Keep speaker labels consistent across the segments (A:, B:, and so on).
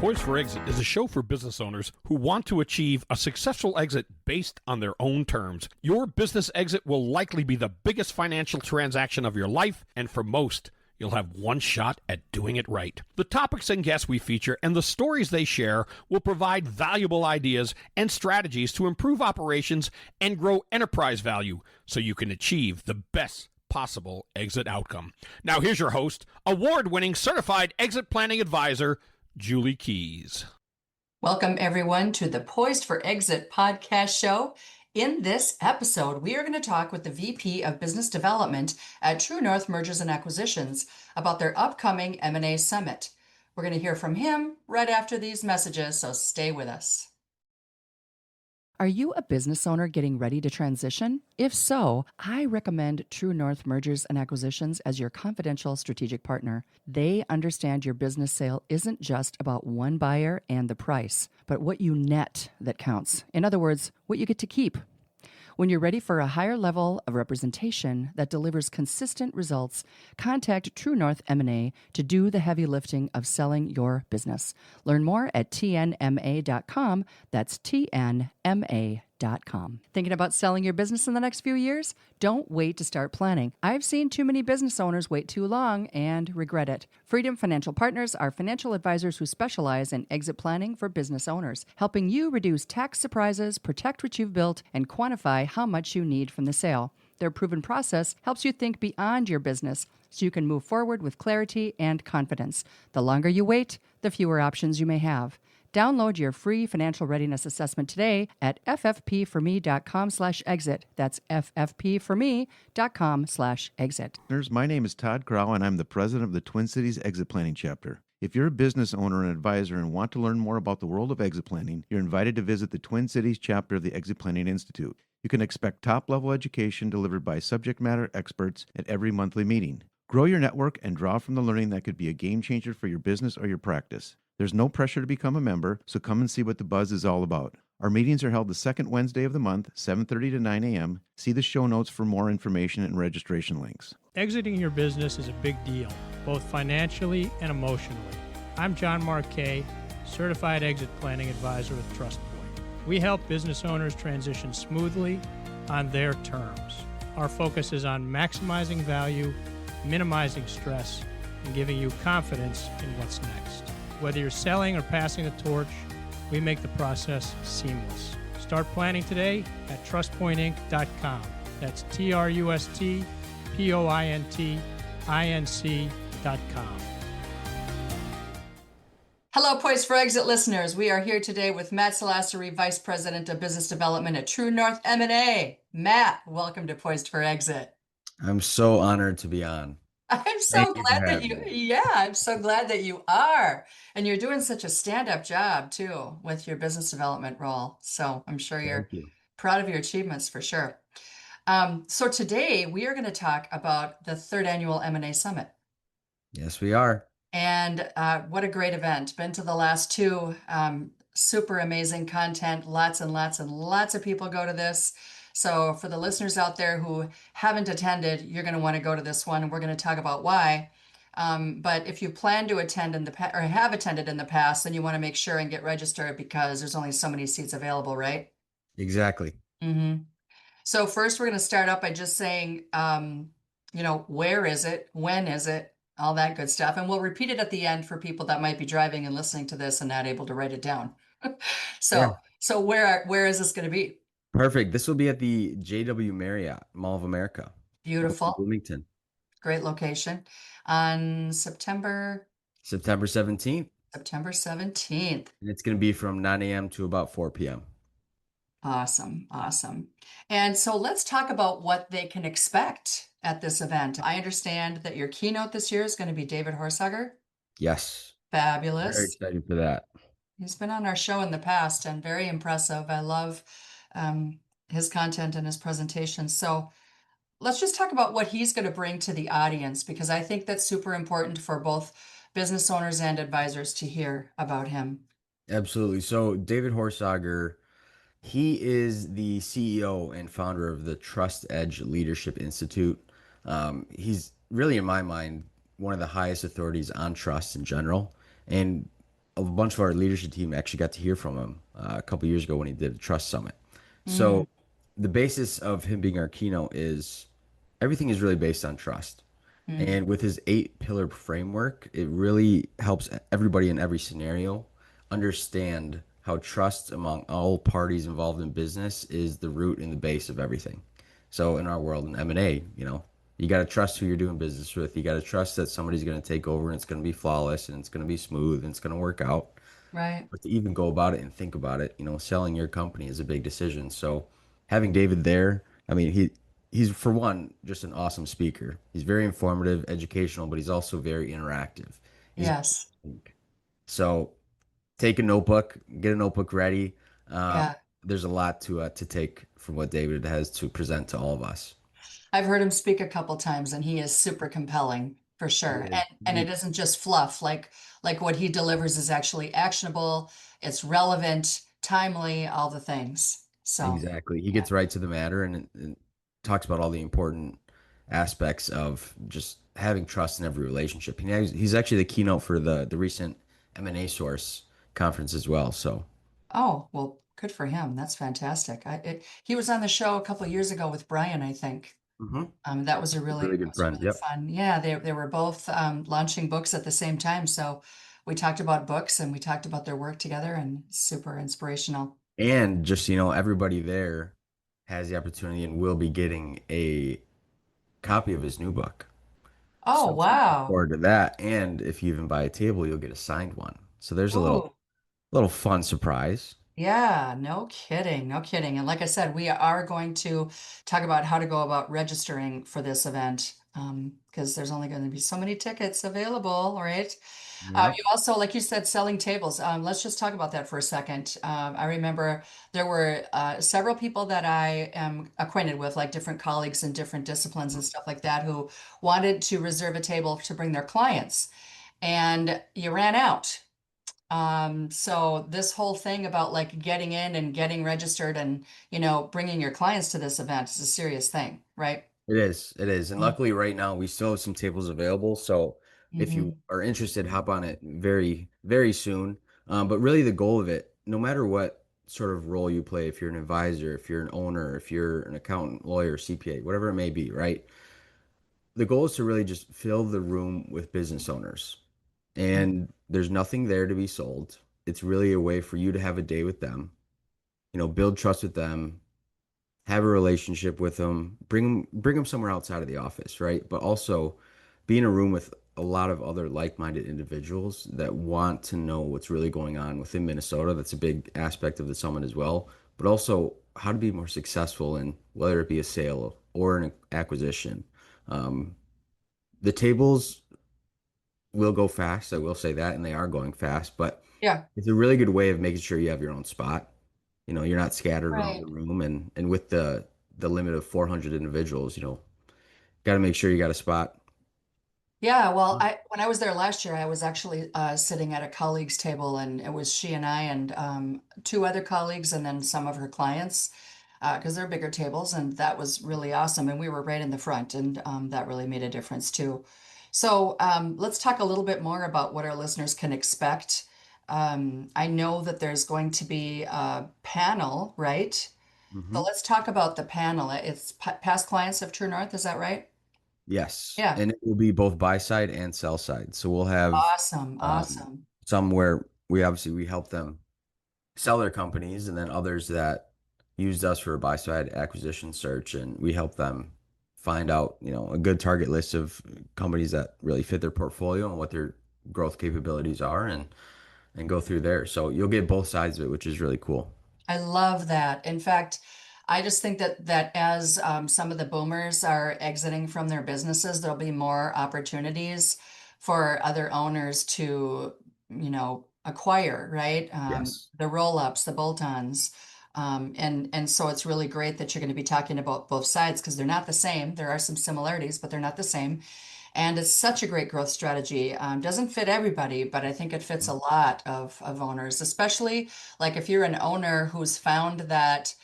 A: Poised for Exit is a show for business owners who want to achieve a successful exit based on their own terms. Your business exit will likely be the biggest financial transaction of your life, and for most, you'll have one shot at doing it right. The topics and guests we feature and the stories they share will provide valuable ideas and strategies to improve operations and grow enterprise value so you can achieve the best possible exit outcome. Now here's your host, award-winning certified exit planning advisor, Julie Keys.
B: Welcome everyone to the Poised for Exit podcast show. In this episode, we are going to talk with the VP of Business Development at True North Mergers and Acquisitions about their upcoming M&A Summit. We're going to hear from him right after these messages, so stay with us. Are you a business owner getting ready to transition? If so, I recommend True North Mergers and Acquisitions as your confidential strategic partner. They understand your business sale isn't just about one buyer and the price, but what you net that counts. In other words, what you get to keep. When you're ready for a higher level of representation that delivers consistent results, contact True North M&A to do the heavy lifting of selling your business. Learn more at tnma.com. That's tnma.com. Thinking about selling your business in the next few years? Don't wait to start planning. I've seen too many business owners wait too long and regret it. Freedom Financial Partners are financial advisors who specialize in exit planning for business owners, helping you reduce tax surprises, protect what you've built, and quantify how much you need from the sale. Their proven process helps you think beyond your business so you can move forward with clarity and confidence. The longer you wait, the fewer options you may have. Download your free financial readiness assessment today at ffpforme.com/exit. That's ffpforme.com/exit.
C: My name is Todd Crow, and I'm the president of the Twin Cities Exit Planning Chapter. If you're a business owner and advisor and want to learn more about the world of exit planning, you're invited to visit the Twin Cities chapter of the Exit Planning Institute. You can expect top-level education delivered by subject matter experts at every monthly meeting. Grow your network and draw from the learning that could be a game changer for your business or your practice. There's no pressure to become a member, so come and see what the buzz is all about. Our meetings are held the second Wednesday of the month, 7:30 to 9 a.m. See the show notes for more information and registration links.
D: Exiting your business is a big deal, both financially and emotionally. I'm John Marquet, Certified Exit Planning Advisor with TrustPoint. We help business owners transition smoothly on their terms. Our focus is on maximizing value, minimizing stress, and giving you confidence in what's next. Whether you're selling or passing the torch, we make the process seamless. Start planning today at trustpointinc.com. That's trustpointinc.com. Hello, Poised for Exit listeners. We are here today with Matt Silasiri, Vice President of Business Development at True North M&A. Matt, welcome to Poised for Exit.
E: I'm so honored to be on.
B: I'm so glad that I'm so glad that you are. And you're doing such a stand-up job too with your business development role. So I'm sure you're proud of your achievements for sure. So today we are going to talk about the third annual M&A Summit.
E: Yes, we are.
B: And what a great event. Been to the last two. Super amazing content. Lots and lots and lots of people go to this. So for the listeners out there who haven't attended, you're going to want to go to this one, and we're going to talk about why. But if you plan to attend in the past or have attended in the past, then you want to make sure and get registered because there's only so many seats available, right?
E: Exactly.
B: Mm-hmm. So first, we're going to start up by just saying, where is it? When is it? All that good stuff. And we'll repeat it at the end for people that might be driving and listening to this and not able to write it down. So where is this going to be?
E: Perfect. This will be at the JW Marriott, Mall of America.
B: Beautiful.
E: Bloomington.
B: Great location. On September
E: 17th.
B: September 17th.
E: And it's going to be from 9 a.m. to about 4 p.m.
B: Awesome. Awesome. And so let's talk about what they can expect at this event. I understand that your keynote this year is going to be David Horsager.
E: Yes.
B: Fabulous.
E: Very excited for that.
B: He's been on our show in the past and very impressive. I love his content and his presentation. So let's just talk about what he's going to bring to the audience, because I think that's super important for both business owners and advisors to hear about him.
E: Absolutely. So David Horsager, he is the CEO and founder of the Trust Edge Leadership Institute. He's really, in my mind, one of the highest authorities on trust in general. And a bunch of our leadership team actually got to hear from him a couple years ago when he did a trust summit.
B: Mm,
E: So the basis of him being our keynote is everything is really based on trust.
B: mm,
E: And with his 8 pillar framework, it really helps everybody in every scenario understand how trust among all parties involved in business is the root and the base of everything. So in our world in M&A, you got to trust who you're doing business with. You got to trust that somebody's going to take over and it's going to be flawless and it's going to be smooth and it's going to work out.
B: right.
E: But to even go about it and think about it, selling your company is a big decision. So having David there, I mean, he's for one just an awesome speaker. He's very informative, educational, but he's also very interactive. He's
B: Yes.
E: so take a notebook, get a notebook ready. Um,
B: Yeah.
E: there's a lot to take from what David has to present to all of us.
B: I've heard him speak a couple times and he is super compelling for
E: He
B: sure.
E: is.
B: And it isn't just fluff, like what he delivers is actually actionable, it's relevant, timely, all the things. So,
E: Exactly. He
B: yeah.
E: gets right to the matter and talks about all the important aspects of just having trust in every relationship. He's actually the keynote for the recent M&A Source conference as well. So,
B: Oh, well, good for him. That's fantastic. He was on the show a couple years ago with Brian, I think.
E: Mhm.
B: That was a
E: Really
B: that
E: good
B: was a
E: friend.
B: really
E: Yep.
B: fun. Yeah, they were both launching books at the same time. So we talked about books and we talked about their work together and super inspirational.
E: And just, everybody there has the opportunity and will be getting a copy of his new book.
B: Oh,
E: So look
B: wow.
E: forward to that. And if you even buy a table, you'll get a signed one. So there's a little
B: Ooh,
E: little fun surprise.
B: yeah, no kidding, no kidding. And like I said, we are going to talk about how to go about registering for this event because there's only going to be so many tickets available, right?
E: Yep.
B: You also, like you said, selling tables. Let's just talk about that for a second. I remember there were several people that I am acquainted with, like different colleagues in different disciplines and stuff like that, who wanted to reserve a table to bring their clients, and you ran out. So this whole thing about like getting in and getting registered and, bringing your clients to this event is a serious thing, right?
E: It is. It is. And luckily right now we still have some tables available. So if you
B: Mm-hmm.
E: are interested, hop on it very, very soon. But really the goal of it, no matter what sort of role you play, if you're an advisor, if you're an owner, if you're an accountant, lawyer, CPA, whatever it may be, right? The goal is to really just fill the room with business owners. And there's nothing there to be sold. It's really a way for you to have a day with them, build trust with them, have a relationship with them, bring them somewhere outside of the office, right? But also be in a room with a lot of other like-minded individuals that want to know what's really going on within Minnesota. That's a big aspect of the summit as well. But also how to be more successful in whether it be a sale or an acquisition. Um, the tables will go fast. I will say that, and they are going fast, but
B: Yeah.
E: it's a really good way of making sure you have your own spot. You're not scattered around
B: Right.
E: the room, and with the limit of 400 individuals, got to make sure you got a spot.
B: Yeah, well, when I was there last year, I was actually sitting at a colleague's table, and it was she and I and two other colleagues, and then some of her clients, because they're bigger tables, and that was really awesome. And we were right in the front, and that really made a difference too. So let's talk a little bit more about what our listeners can expect. I know that there's going to be a panel, right? So
E: Hmm.
B: let's talk about the panel. It's past clients of True North, is that right?
E: Yes,
B: Yeah.
E: and it will be both buy side and sell side. So we'll have
B: Awesome,
E: um,
B: awesome.
E: some where we help them sell their companies, and then others that used us for a buy side acquisition search, and we help them find out, a good target list of companies that really fit their portfolio and what their growth capabilities are, and go through there. So you'll get both sides of it, which is really cool.
B: I love that. In fact, I just think that as some of the boomers are exiting from their businesses, there'll be more opportunities for other owners to, acquire, right?
E: Yes.
B: The roll-ups, the bolt-ons. And so it's really great that you're going to be talking about both sides because they're not the same. There are some similarities, but they're not the same. And it's such a great growth strategy. Doesn't fit everybody, but I think it fits a lot of owners, especially like if you're an owner who's found that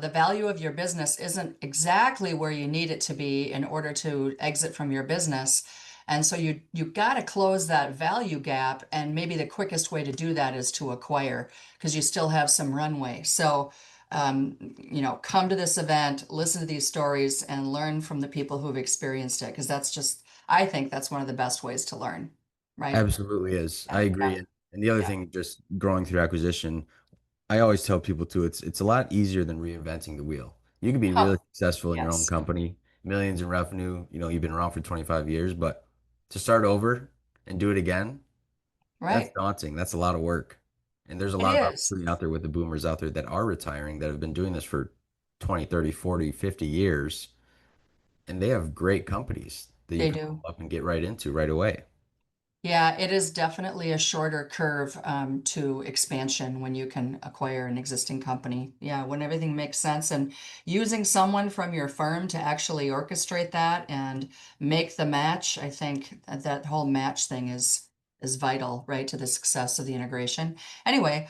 B: the value of your business isn't exactly where you need it to be in order to exit from your business. And so you got to close that value gap, and maybe the quickest way to do that is to acquire because you still have some runway. So come to this event, listen to these stories, and learn from the people who've experienced it because I think that's one of the best ways to learn, right?
E: Absolutely is. I
B: Yeah,
E: agree. And the other
B: yeah,
E: thing, just growing through acquisition, I always tell people too, it's a lot easier than reinventing the wheel. You can be
B: yeah.
E: really
B: Oh,
E: successful in your own
B: yes,
E: company, millions in revenue, you've been around for 25 years, but to start over and do it again, that's
B: right.
E: daunting. That's a lot of work. And there's a
B: It
E: lot of
B: is.
E: opportunity out there with the boomers out there that are retiring that have been doing this for 20, 30, 40, 50 years, and they have great companies that you
B: They
E: can pull
B: do.
E: up and get right into right away.
B: Yeah, it is definitely a shorter curve to expansion when you can acquire an existing company. Yeah, when everything makes sense and using someone from your firm to actually orchestrate that and make the match, I think that whole match thing is vital, right, to the success of the integration. Anyway,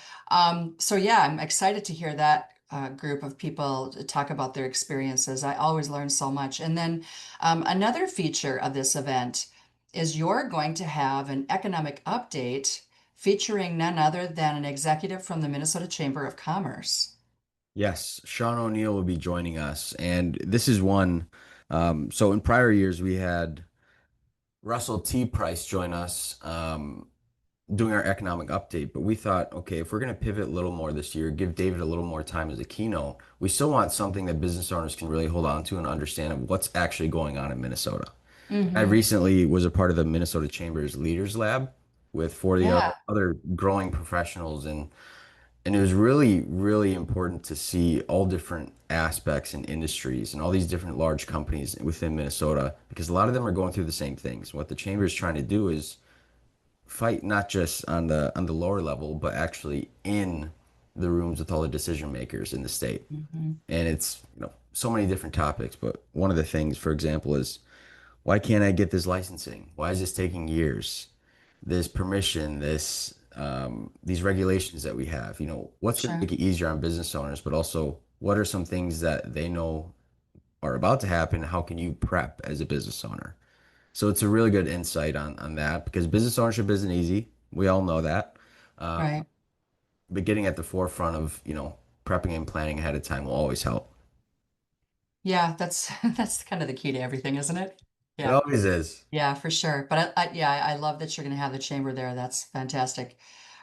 B: so yeah, I'm excited to hear that group of people talk about their experiences. I always learn so much. And then another feature of this event is you're going to have an economic update featuring none other than an executive from the Minnesota Chamber of Commerce.
E: Yes, Sean O'Neill will be joining us. And this is one. So in prior years, we had Russell T. Price join us doing our economic update. But we thought, okay, if we're going to pivot a little more this year, give David a little more time as a keynote, we still want something that business owners can really hold on to and understand of what's actually going on in Minnesota. I
B: Mm-hmm.
E: recently was a part of the Minnesota Chamber's Leaders Lab with 40
B: Yeah,
E: other growing professionals, and it was really, really important to see all different aspects and industries and all these different large companies within Minnesota because a lot of them are going through the same things. What the chamber is trying to do is fight not just on the lower level, but actually in the rooms with all the decision makers in the state.
B: hmm,
E: And it's, so many different topics, but one of the things, for example, is why can't I get this licensing? Why is this taking years? This permission, these regulations that we have, what's going to
B: sure.
E: make it easier on business owners, but also what are some things that they know are about to happen? How can you prep as a business owner? So it's a really good insight on that because business ownership isn't easy. We all know that.
B: Right.
E: But getting at the forefront of, prepping and planning ahead of time will always help.
B: Yeah, that's that's kind of the key to everything, isn't it?
E: It
B: Yeah.
E: always is.
B: Yeah, for sure. But yeah, I love that you're going to have the chamber there. That's fantastic.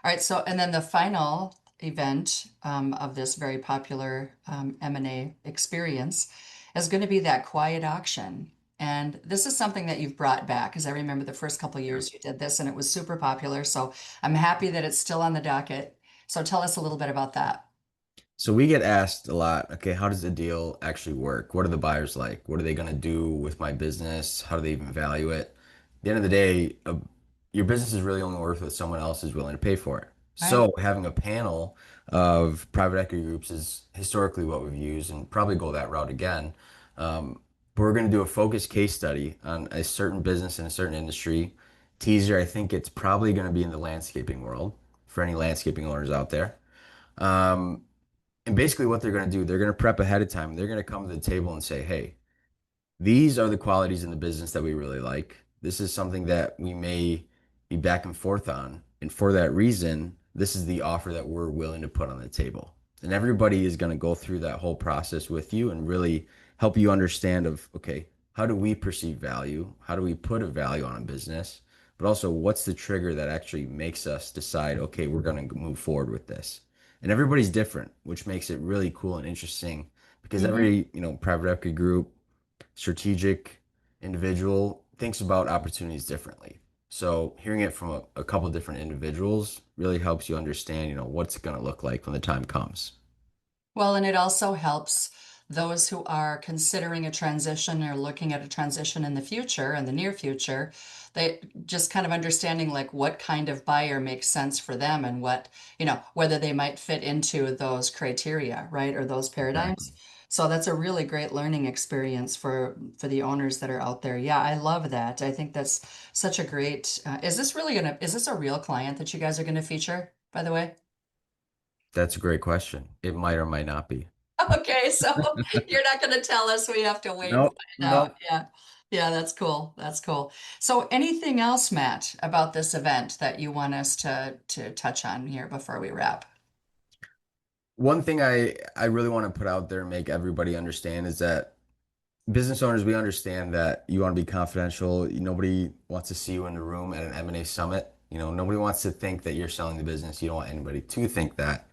B: All right, so and then the final event of this very popular M&A experience is going to be that quiet auction. And this is something that you've brought back, because I remember the first couple of years you did this and it was super popular. So I'm happy that it's still on the docket. So tell us a little bit about that.
E: So we get asked a lot, okay, how does the deal actually work? What are the buyers like? What are they going to do with my business? How do they even value it? At the end of the day, your business is really only worth what someone else is willing to pay for it.
B: Right?
E: So having a panel of private equity groups is historically what we've used and probably go that route again. But we're going to do a focused case study on a certain business in a certain industry. Teaser, I think it's probably going to be in the landscaping world for any landscaping owners out there. Um, and basically, what they're going to do, they're going to prep ahead of time. They're going to come to the table and say, hey, these are the qualities in the business that we really like. This is something that we may be back and forth on. And for that reason, this is the offer that we're willing to put on the table. And everybody is going to go through that whole process with you and really help you understand of, okay, how do we perceive value? How do we put a value on a business? But also, what's the trigger that actually makes us decide, okay, we're going to move forward with this? And everybody's different, which makes it really cool and interesting because
B: Hmm.
E: every, private equity group, strategic individual thinks about opportunities differently. So hearing it from a couple of different individuals really helps you understand, what's it going to look like when the time comes.
B: Well, and it also helps those who are considering a transition or looking at a transition in the future, in the near future, they just kind of understanding like what kind of buyer makes sense for them and what, whether they might fit into those criteria, right? Or those
E: Exactly.
B: paradigms. So that's a really great learning experience for the owners that are out there. Yeah, I love that. I think that's such a great, is this a real client that you guys are gonna feature, by the way?
E: That's a great question. It might or might not be.
B: Okay, so you're not going to tell us. We have to wait and
E: Nope,
B: find out.
E: nope.
B: Yeah. Yeah, that's cool. That's cool. So anything else, Matt, about this event that you want us to touch on here before we wrap?
E: One thing I really want to put out there and make everybody understand is that business owners, we understand that you want to be confidential. Nobody wants to see you in the room at an M&A summit. Nobody wants to think that you're selling the business. You don't want anybody to think that.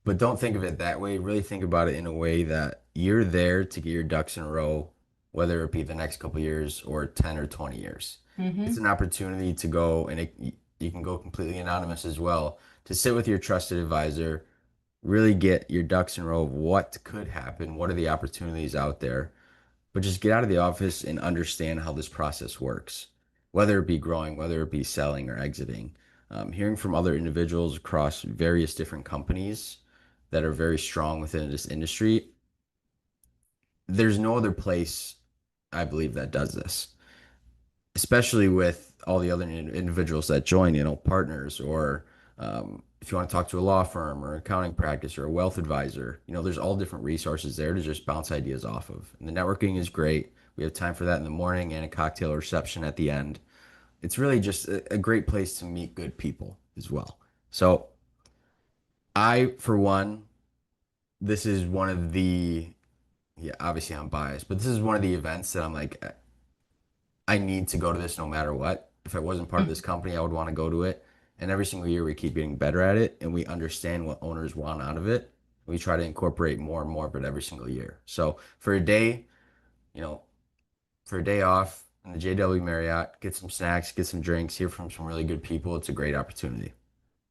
E: But don't think of it that way. Really think about it in a way that you're there to get your ducks in a row, whether it be the next couple years or 10 or 20 years. It's
B: Mm-hmm.
E: an opportunity to go, and you can go completely anonymous as well, to sit with your trusted advisor, really get your ducks in a row of what could happen, what are the opportunities out there, but just get out of the office and understand how this process works, whether it be growing, whether it be selling or exiting. Hearing from other individuals across various different companies that are very strong within this industry, there's no other place I believe that does this, especially with all the other individuals that join, partners, or if you want to talk to a law firm or accounting practice or a wealth advisor, there's all different resources there to just bounce ideas off of. And the networking is great. We have time for that in the morning and a cocktail reception at the end. It's really just a great place to meet good people as well. So for one, this is one of the, yeah, obviously I'm biased, but this is one of the events that I'm like, I need to go to this no matter what. If I wasn't part of this company, I would want to go to it. And every single year we keep getting better at it and we understand what owners want out of it. We try to incorporate more and more of it every single year. So for a day, you know, for a day off in the JW Marriott, get some snacks, get some drinks, hear from some really good people. It's a great opportunity.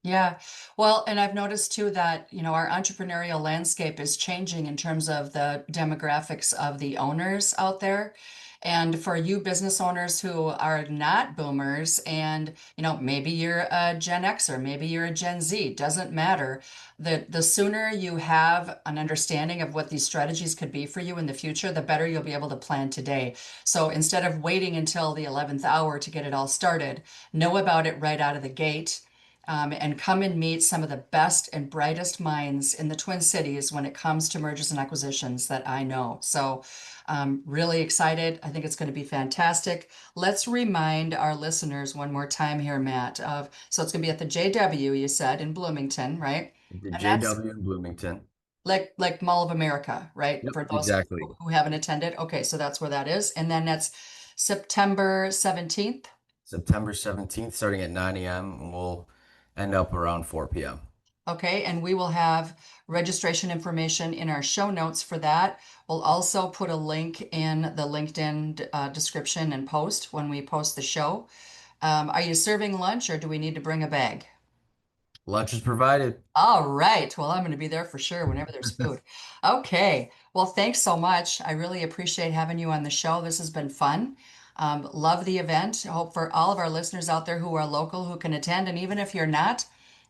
B: Yeah. Well, and I've noticed too that, our entrepreneurial landscape is changing in terms of the demographics of the owners out there. And for you business owners who are not boomers and, maybe you're a Gen Xer, maybe you're a Gen Z, doesn't matter. The sooner you have an understanding of what these strategies could be for you in the future, the better you'll be able to plan today. So instead of waiting until the 11th hour to get it all started, know about it right out of the gate, and come and meet some of the best and brightest minds in the Twin Cities when it comes to mergers and acquisitions that I know. So, really excited. I think it's going to be fantastic. Let's remind our listeners one more time here, Matt, so it's going to be at the JW, you said, in Bloomington, right?
E: The
B: And that's
E: JW in Bloomington.
B: like Mall of America, right?
E: Yep,
B: For those
E: exactly.
B: who haven't attended. Okay, so that's where that is. And then that's September 17th.
E: September 17th, starting at 9 a.m. and we'll end up around 4 p.m.
B: Okay, and we will have registration information in our show notes for that. We'll also put a link in the LinkedIn description and post when we post the show. Are you serving lunch or do we need to bring a bag?
E: Lunch is provided.
B: All right. Well, I'm going to be there for sure whenever there's food. Okay. Well, thanks so much. I really appreciate having you on the show. This has been fun. Love the event. Hope for all of our listeners out there who are local who can attend. And even if you're not,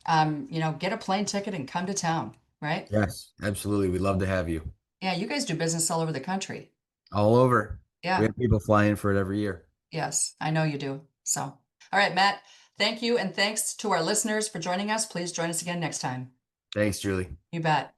B: get a plane ticket and come to town, right?
E: Yes, absolutely. We'd love to have you
B: Yeah, you guys do business all over the country.
E: all over. We
B: Yeah.
E: have people fly in for it every year.
B: Yes, I know you do. So, all right, Matt, thank you. And thanks to our listeners for joining us. Please join us again next time.
E: Thanks, Julie.
B: You bet.